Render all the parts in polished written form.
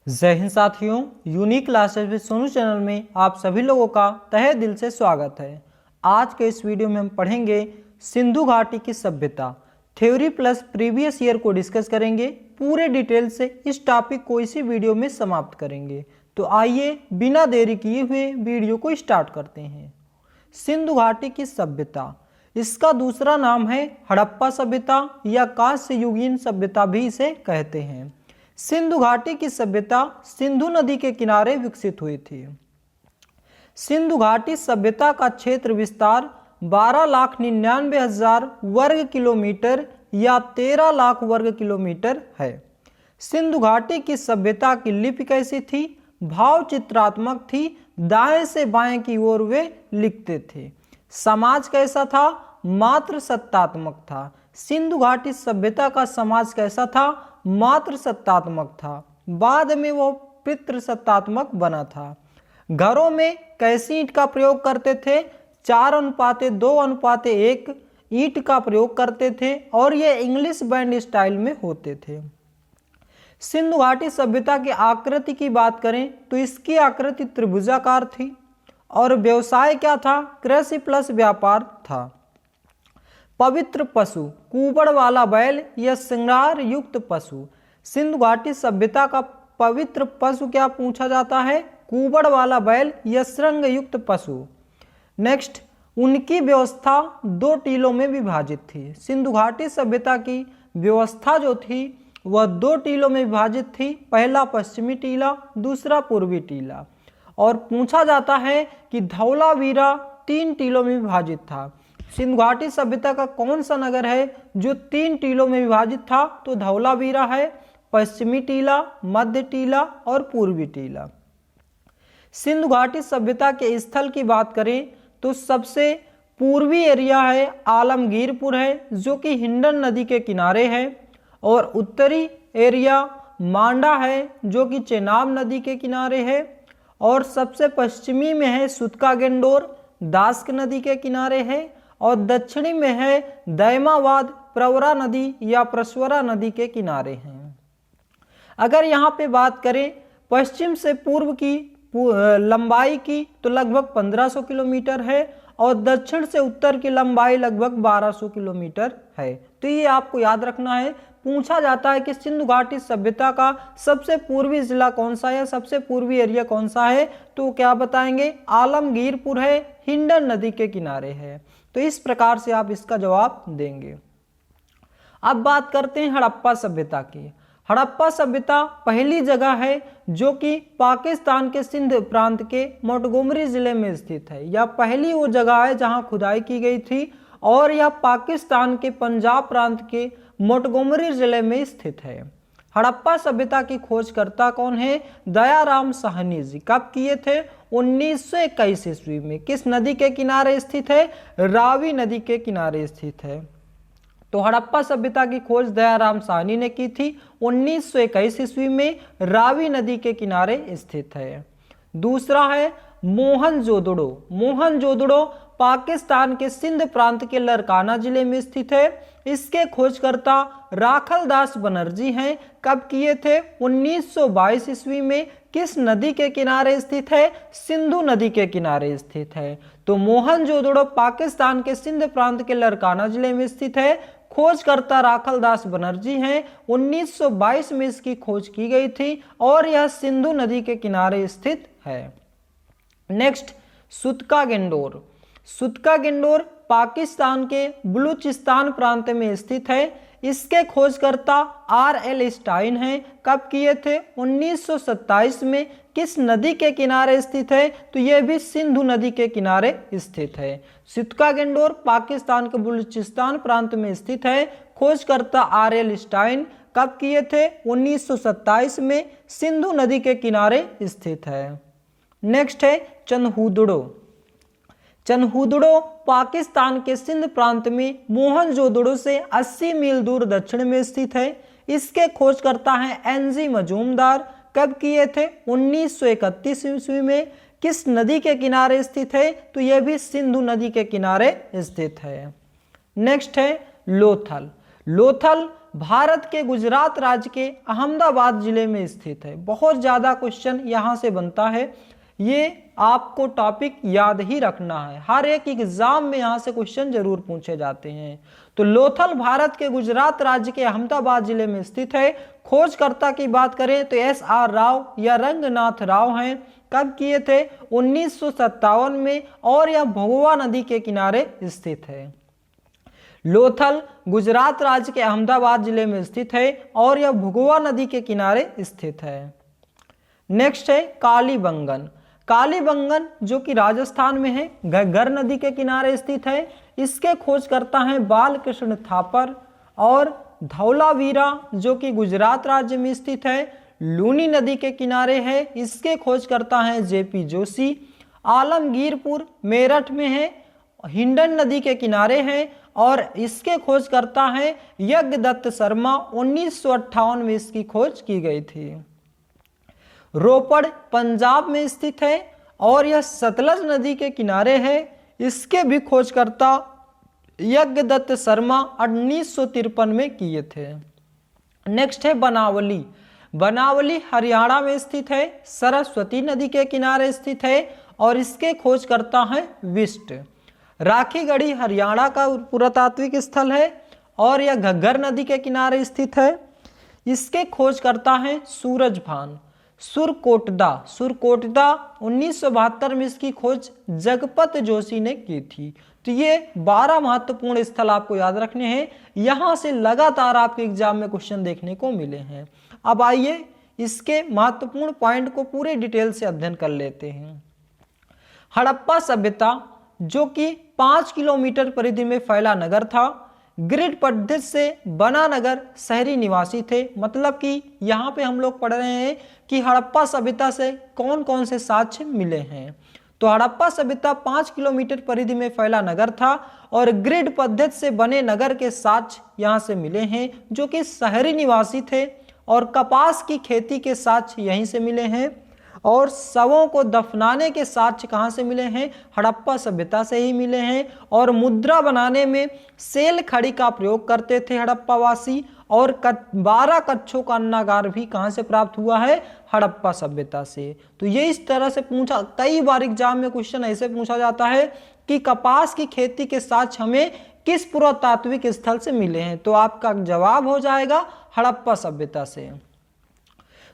जय हिंद साथियों, unique classes with Sonu channel में आप सभी लोगों का तहे दिल से स्वागत है। आज के इस वीडियो में हम पढ़ेंगे सिंधु घाटी की सभ्यता, थ्योरी प्लस प्रीवियस ईयर को डिस्कस करेंगे। पूरे डिटेल से इस टॉपिक को इसी वीडियो में समाप्त करेंगे। तो आइए बिना देरी किए हुए वीडियो को स्टार्ट करते हैं। सिंधु घाटी की सभ्यता, इसका दूसरा नाम है हड़प्पा सभ्यता या कांस्य युगीन सभ्यता भी इसे कहते हैं। सिंधु घाटी की सभ्यता सिंधु नदी के किनारे विकसित हुई थी। सिंधु घाटी सभ्यता का क्षेत्र विस्तार 12,99,000 वर्ग किलोमीटर या 13 लाख वर्ग किलोमीटर है। सिंधु घाटी की सभ्यता की लिपि कैसी थी? भाव चित्रात्मक थी, दाएं से बाएं की ओर वे लिखते थे। समाज कैसा था? मात्र सत्तात्मक था। सिंधु घाटी सभ्यता का समाज कैसा था? मात्र सत्तात्मक था। बाद में वो पितृसत्तात्मक बना था। घरों में कैसी ईंट का प्रयोग करते थे? 4:2:1 ईंट का प्रयोग करते थे और ये इंग्लिश बैंड स्टाइल में होते थे। सिंधु घाटी सभ्यता की आकृति की बात करें तो इसकी आकृति त्रिभुजाकार थी और व्यवसाय क्या था? कृषि प्लस व्यापार था। पवित्र पशु, कुबड़ वाला बैल या श्रृंगार युक्त पशु। सिंधु घाटी सभ्यता का पवित्र पशु क्या पूछा जाता है? कुबड़ वाला बैल या श्रृंग युक्त पशु। नेक्स्ट, उनकी व्यवस्था 2 टीलों में विभाजित थी। सिंधु घाटी सभ्यता की व्यवस्था जो थी वह 2 टीलों में विभाजित थी। पहला पश्चिमी टीला, दूसरा पूर्वी टीला। और पूछा जाता है कि धौलावीरा 3 टीलों में विभाजित था। सिंधु घाटी सभ्यता का कौन सा नगर है जो 3 टीलों में विभाजित था? तो धौलावीरा है, पश्चिमी टीला, मध्य टीला और पूर्वी टीला। सिंधु घाटी सभ्यता के स्थल की बात करें तो सबसे पूर्वी एरिया है आलमगीरपुर है जो कि हिंडन नदी के किनारे है, और उत्तरी एरिया मांडा है जो कि चेनाब नदी के किनारे है, और सबसे पश्चिमी में है सुतका-गेंडोर दास्क नदी के किनारे है, और दक्षिणी में है दैमावाद प्रवरा नदी या प्रसवरा नदी के किनारे हैं। अगर यहाँ पे बात करें पश्चिम से पूर्व की लंबाई की तो लगभग 1500 किलोमीटर है, और दक्षिण से उत्तर की लंबाई लगभग 1200 किलोमीटर है। तो ये आपको याद रखना है। पूछा जाता है कि सिंधु घाटी सभ्यता का सबसे पूर्वी जिला कौन सा है, सबसे पूर्वी एरिया कौन सा है, तो क्या बताएंगे? आलमगीरपुर है, हिंडन नदी के किनारे है। तो इस प्रकार से आप इसका जवाब देंगे। अब बात करते हैं हड़प्पा सभ्यता की। हड़प्पा सभ्यता पहली जगह है जो कि पाकिस्तान के सिंध प्रांत के मोंटगोमरी जिले में स्थित है। यह पहली वो जगह है जहां खुदाई की गई थी, और यह पाकिस्तान के पंजाब प्रांत के मोंटगोमरी जिले में स्थित है। हड़प्पा सभ्यता की खोजकर्ता कौन है? दयाराम साहनी जी। कब किए थे? 1921 ईस्वी में। किस नदी के किनारे स्थित है? रावी नदी के किनारे स्थित है। तो हड़प्पा सभ्यता की खोज दयाराम साहनी ने की थी 1921 ईस्वी में, रावी नदी के किनारे स्थित है। दूसरा है मोहनजोदड़ो। मोहनजोदड़ो पाकिस्तान के सिंध प्रांत के लरकाना जिले में स्थित है। इसके खोजकर्ता राखल दास बनर्जी हैं। कब किए थे? 1922 ईस्वी में। किस नदी के किनारे स्थित है? सिंधु नदी के किनारे स्थित है। तो मोहनजोदड़ो पाकिस्तान के सिंध प्रांत के लरकाना जिले में स्थित है। खोजकर्ता राखल दास बनर्जी हैं। 1922 में इसकी खोज की गई थी और यह सिंधु नदी के किनारे स्थित है। नेक्स्ट, सुतका-गेंडोर। सुतका-गेंडोर पाकिस्तान के बलूचिस्तान प्रांत में स्थित है। इसके खोजकर्ता R.L. स्टाइन हैं। कब किए थे? 1927 में। किस नदी के किनारे स्थित है? तो यह भी सिंधु नदी के किनारे स्थित है। सुतका-गेंडोर पाकिस्तान के बलूचिस्तान प्रांत में स्थित है। खोजकर्ता R.L. स्टाइन। कब किए थे? 1927 में। सिंधु नदी के किनारे स्थित है। नेक्स्ट है चनहूदड़ो। चनहूदड़ो पाकिस्तान के सिंध प्रांत में मोहनजोदड़ो से 80 मील दूर दक्षिण में स्थित है। इसके खोजकर्ता हैं N.G. मजूमदार। कब किए थे? 1931 ईस्वी में। किस नदी के किनारे स्थित है? तो यह भी सिंधु नदी के किनारे स्थित है। नेक्स्ट है लोथल। लोथल भारत के गुजरात राज्य के अहमदाबाद जिले में स्थित है। बहुत ज़्यादा क्वेश्चन यहाँ से बनता है, ये आपको टॉपिक याद ही रखना है, हर एक एग्जाम में यहाँ से क्वेश्चन जरूर पूछे जाते हैं। तो लोथल भारत के गुजरात राज्य के अहमदाबाद जिले में स्थित है। खोजकर्ता की बात करें तो SR राव या रंगनाथ राव हैं। कब किए थे? 1957 में, और यह भगवा नदी के किनारे स्थित है। लोथल गुजरात राज्य के अहमदाबाद जिले में स्थित है और यह भगवा नदी के किनारे स्थित है। नेक्स्ट है कालीबंगन। कालीबंगन जो कि राजस्थान में है, घग्गर नदी के किनारे स्थित है। इसके खोजकर्ता हैं बालकृष्ण थापर। और धौलावीरा जो कि गुजरात राज्य में स्थित है, लूनी नदी के किनारे है। इसके खोजकर्ता हैं JP जोशी। आलमगीरपुर मेरठ में है, हिंडन नदी के किनारे है और इसके खोजकर्ता हैं यज्ञदत्त शर्मा। 1958 में इसकी खोज की गई थी। रोपड़ पंजाब में स्थित है और यह सतलज नदी के किनारे है। इसके भी खोजकर्ता यज्ञदत्त शर्मा 1953 में किए थे। नेक्स्ट है बनावली। बनावली हरियाणा में स्थित है, सरस्वती नदी के किनारे स्थित है और इसके खोजकर्ता हैं विष्ट। राखीगढ़ी हरियाणा का पुरातात्विक स्थल है और यह घग्गर नदी के किनारे स्थित है। इसके खोजकर्ता हैं सूरजभान। सुरकोटदा 1972 में इसकी खोज जगपत जोशी ने की थी। तो ये 12 महत्वपूर्ण स्थल आपको याद रखने हैं, यहाँ से लगातार आपके एग्जाम में क्वेश्चन देखने को मिले हैं। अब आइए इसके महत्वपूर्ण पॉइंट को पूरे डिटेल से अध्ययन कर लेते हैं। हड़प्पा सभ्यता जो कि 5 किलोमीटर परिधि में फैला नगर था। ग्रिड पद्धति से बना नगर शहरी निवासी थे। मतलब कि यहाँ पे हम लोग पढ़ रहे हैं कि हड़प्पा सभ्यता से कौन कौन से साक्ष्य मिले हैं। तो हड़प्पा सभ्यता 5 किलोमीटर परिधि में फैला नगर था और ग्रिड पद्धति से बने नगर के साक्ष्य यहाँ से मिले हैं जो कि शहरी निवासी थे। और कपास की खेती के साक्ष्य यहीं से मिले हैं। और शवों को दफनाने के साक्ष्य कहाँ से मिले हैं? हड़प्पा सभ्यता से ही मिले हैं। और मुद्रा बनाने में सेल खड़ी का प्रयोग करते थे हड़प्पावासी। और 12 कच्छों का अन्नागार भी कहाँ से प्राप्त हुआ है? हड़प्पा सभ्यता से। तो ये इस तरह से पूछा, कई बार एग्जाम में क्वेश्चन ऐसे पूछा जाता है कि कपास की खेती के साक्ष्य हमें किस पुरातात्विक स्थल से मिले हैं? तो आपका जवाब हो जाएगा हड़प्पा सभ्यता से।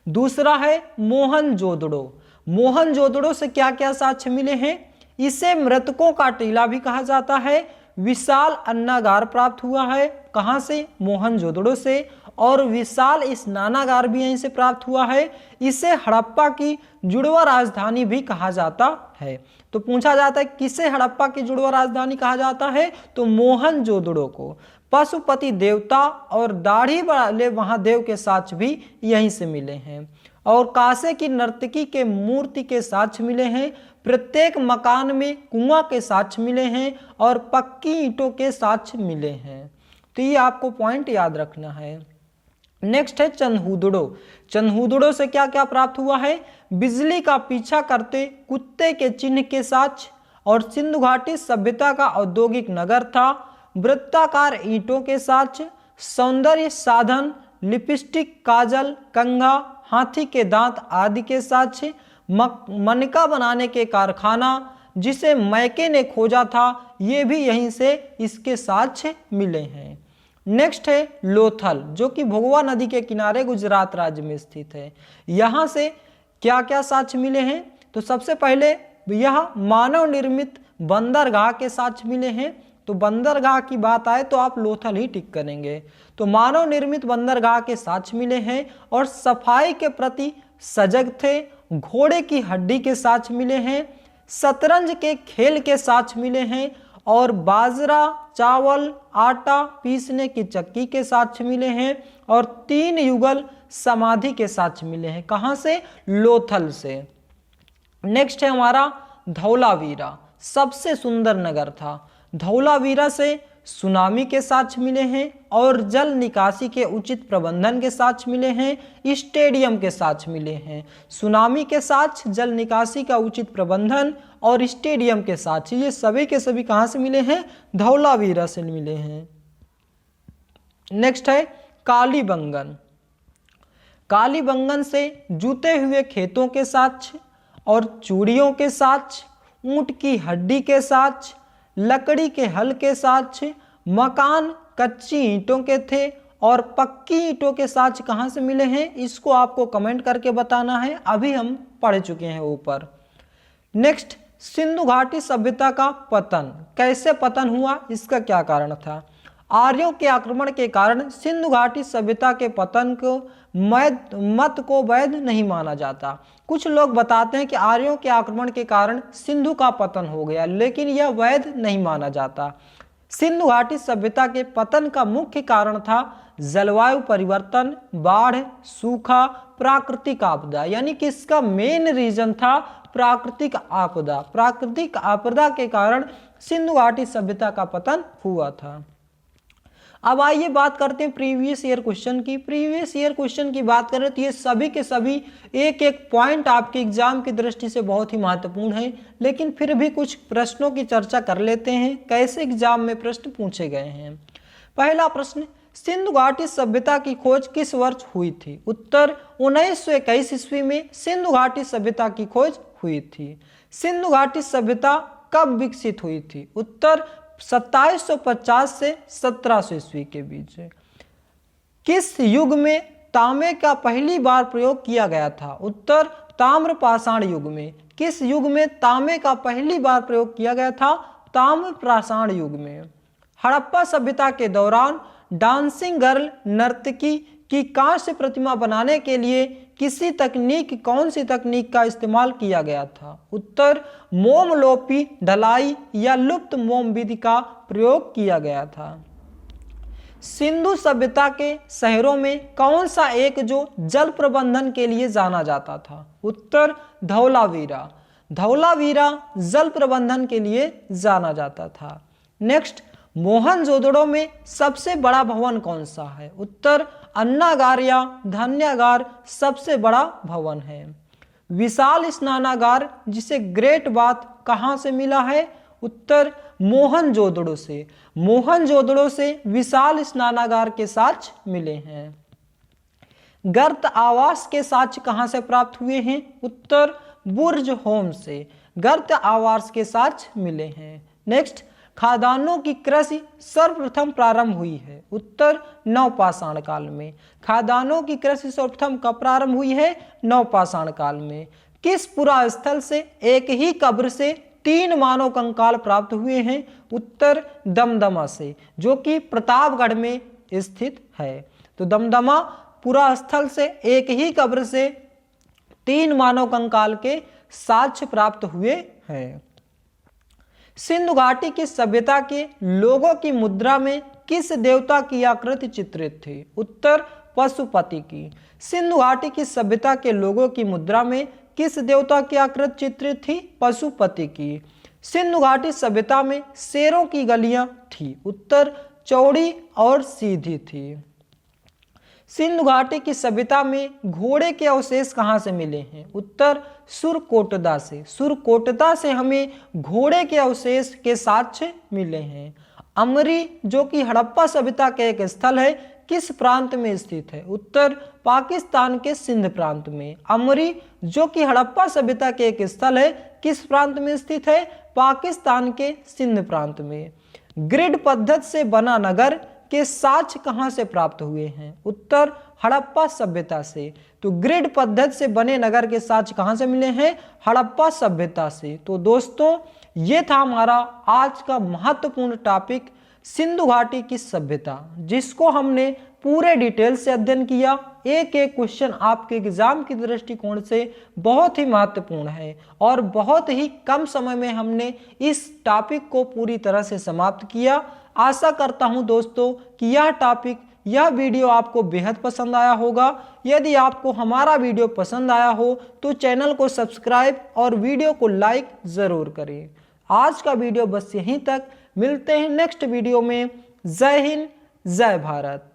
दूसरा है मोहनजोदड़ो। मोहनजोदड़ो से क्या क्या साक्ष्य मिले हैं? इसे मृतकों का टीला भी कहा जाता है। विशाल अन्नागार प्राप्त हुआ है, कहाँ से? मोहनजोदड़ो से। और विशाल स्नानागार भी यहीं से प्राप्त हुआ है। इसे हड़प्पा की जुड़वा राजधानी भी कहा जाता है। तो पूछा जाता है किसे हड़प्पा की जुड़वा राजधानी कहा जाता है? तो मोहनजोदड़ो को। पशुपति देवता और दाढ़ी वाले महादेव के साक्ष्य भी यहीं से मिले हैं। और कांसे की नर्तकी के मूर्ति के साक्ष्य मिले हैं। प्रत्येक मकान में कुआं के साक्ष्य मिले हैं और पक्की ईंटों के साक्ष्य मिले हैं। तो ये आपको पॉइंट याद रखना है। नेक्स्ट है चन्हूदड़ो। चन्हूदड़ो से क्या क्या प्राप्त हुआ है? बिजली का पीछा करते कुत्ते के चिन्ह के साक्ष्य। और सिंधु घाटी सभ्यता का औद्योगिक नगर था। वृत्ताकार ईंटों के साक्ष्य, सौंदर्य साधन, लिपस्टिक, काजल, कंघा, हाथी के दांत आदि के साक्ष्य, मनका बनाने के कारखाना जिसे मैके ने खोजा था, ये भी यहीं से इसके साक्ष्य मिले हैं। नेक्स्ट है लोथल जो कि भगवा नदी के किनारे गुजरात राज्य में स्थित है। यहाँ से क्या क्या साक्ष्य मिले हैं? तो सबसे पहले यह मानव निर्मित बंदरगाह के साक्ष्य मिले हैं। तो बंदरगाह की बात आए तो आप लोथल ही टिक करेंगे। तो मानव निर्मित बंदरगाह के साक्ष्य मिले हैं। और सफाई के प्रति सजग थे। घोड़े की हड्डी के साक्ष्य मिले हैं। शतरंज के खेल के साक्ष्य मिले हैं। और बाजरा, चावल, आटा पीसने की चक्की के साक्ष्य मिले हैं। और 3 युगल समाधि के साक्ष्य मिले हैं। कहाँ से? लोथल से। नेक्स्ट है हमारा धौलावीरा, सबसे सुंदर नगर था। धौलावीरा से सुनामी के साक्ष्य मिले हैं और जल निकासी के उचित प्रबंधन के साक्ष्य मिले हैं। स्टेडियम के साक्ष्य मिले हैं। सुनामी के साक्ष्य, जल निकासी का उचित प्रबंधन और स्टेडियम के साक्ष्य, ये सभी के सभी कहाँ से मिले हैं? धौलावीरा से मिले हैं। नेक्स्ट है कालीबंगन। कालीबंगन से जुते हुए खेतों के साक्ष्य और चूड़ियों के साक्ष्य, ऊंट की हड्डी के साक्ष्य, लकड़ी के हल के साक्ष्य, मकान कच्ची ईंटों के थे और पक्की ईंटों के साक्ष्य कहाँ से मिले हैं, इसको आपको कमेंट करके बताना है। अभी हम पढ़ चुके हैं ऊपर। नेक्स्ट, सिंधु घाटी सभ्यता का पतन, कैसे पतन हुआ, इसका क्या कारण था। आर्यों के आक्रमण के कारण सिंधु घाटी सभ्यता के पतन को मत को वैध नहीं माना जाता। कुछ लोग बताते हैं कि आर्यों के आक्रमण के कारण सिंधु का पतन हो गया, लेकिन यह वैध नहीं माना जाता। सिंधु घाटी सभ्यता के पतन का मुख्य कारण था जलवायु परिवर्तन, बाढ़, सूखा, प्राकृतिक आपदा, यानी कि इसका मेन रीजन था प्राकृतिक आपदा। प्राकृतिक आपदा के कारण सिंधु घाटी सभ्यता का पतन हुआ था। अब आइए बात करते हैं प्रीवियस ईयर क्वेश्चन की। प्रीवियस ईयर क्वेश्चन की बात करें तो ये सभी के सभी एक एक पॉइंट आपके एग्जाम की दृष्टि से बहुत ही महत्वपूर्ण है, लेकिन फिर भी कुछ प्रश्नों की चर्चा कर लेते हैं कैसे एग्जाम में प्रश्न पूछे गए हैं। पहला प्रश्न, सिंधु घाटी सभ्यता की खोज किस वर्ष हुई थी। उत्तर 1921 ईस्वी में सिंधु घाटी सभ्यता की खोज हुई थी। सिंधु घाटी सभ्यता कब विकसित हुई थी। उत्तर 2750 से 1700 ईस्वी के बीच। किस युग में तांबे का पहली बार प्रयोग किया गया था। उत्तर ताम्र पाषाण युग में। किस युग में तांबे का पहली बार प्रयोग किया गया था। ताम्र पाषाण युग में। हड़प्पा सभ्यता के दौरान डांसिंग गर्ल नर्तकी की कांस्य प्रतिमा बनाने के लिए कौन सी तकनीक का इस्तेमाल किया गया था। उत्तर मोमलोपी ढलाई या लुप्त मोम विधि का प्रयोग किया गया था। सिंधु सभ्यता के शहरों में कौन सा एक जो जल प्रबंधन के लिए जाना जाता था। उत्तर धौलावीरा। धौलावीरा जल प्रबंधन के लिए जाना जाता था। नेक्स्ट, मोहनजोदड़ो में सबसे बड़ा भवन कौन सा है। उत्तर अन्नागार या धान्यागार सबसे बड़ा भवन है। विशाल स्नानागार जिसे ग्रेट बाथ कहाँ से मिला है। उत्तर मोहनजोदड़ो से। मोहनजोदड़ो से विशाल स्नानागार के साक्ष्य मिले हैं। गर्त आवास के साक्ष्य कहाँ से प्राप्त हुए हैं। उत्तर बुर्ज होम से गर्त आवास के साक्ष्य मिले हैं। नेक्स्ट, खादानों की कृषि सर्वप्रथम प्रारंभ हुई है। उत्तर नवपाषाण काल में। खादानों की कृषि सर्वप्रथम कब प्रारंभ हुई है। नवपाषाण काल में। किस पुरा स्थल से एक ही कब्र से 3 मानव कंकाल प्राप्त हुए हैं। उत्तर दमदमा से, जो कि प्रतापगढ़ में स्थित है। तो दमदमा पुरा स्थल से एक ही कब्र से 3 मानव कंकाल के साक्ष्य प्राप्त हुए हैं। सिंधु घाटी की सभ्यता के लोगों की मुद्रा में किस देवता की आकृति चित्रित थी। उत्तर पशुपति की। सिंधु घाटी की सभ्यता के लोगों की मुद्रा में किस देवता की आकृति चित्रित थी। पशुपति की। सिंधु घाटी सभ्यता में शेरों की गलियां थी। उत्तर चौड़ी और सीधी थी। सिंधु घाटी की सभ्यता में घोड़े के अवशेष कहाँ से मिले हैं। उत्तर सुरकोटदा से। सुरकोटदा से हमें घोड़े के अवशेष के साक्ष्य मिले हैं। अमरी, जो कि हड़प्पा सभ्यता का एक स्थल है, किस प्रांत में स्थित है। उत्तर पाकिस्तान के सिंध प्रांत में। अमरी, जो कि हड़प्पा सभ्यता के एक स्थल है, किस प्रांत में स्थित है। पाकिस्तान के सिंध प्रांत में। ग्रिड पद्धति से बना नगर के साक्ष्य कहाँ से प्राप्त हुए हैं। उत्तर हड़प्पा सभ्यता से। तो ग्रिड पद्धति से बने नगर के साक्ष्य कहाँ से मिले हैं। हड़प्पा सभ्यता से। तो दोस्तों, ये था हमारा आज का महत्वपूर्ण टॉपिक सिंधु घाटी की सभ्यता, जिसको हमने पूरे डिटेल से अध्ययन किया। एक एक क्वेश्चन आपके एग्जाम की दृष्टिकोण से बहुत ही महत्वपूर्ण है और बहुत ही कम समय में हमने इस टॉपिक को पूरी तरह से समाप्त किया। आशा करता हूं दोस्तों कि यह टॉपिक, यह वीडियो आपको बेहद पसंद आया होगा। यदि आपको हमारा वीडियो पसंद आया हो तो चैनल को सब्सक्राइब और वीडियो को लाइक ज़रूर करें। आज का वीडियो बस यहीं तक। मिलते हैं नेक्स्ट वीडियो में। जय हिंद, जय भारत।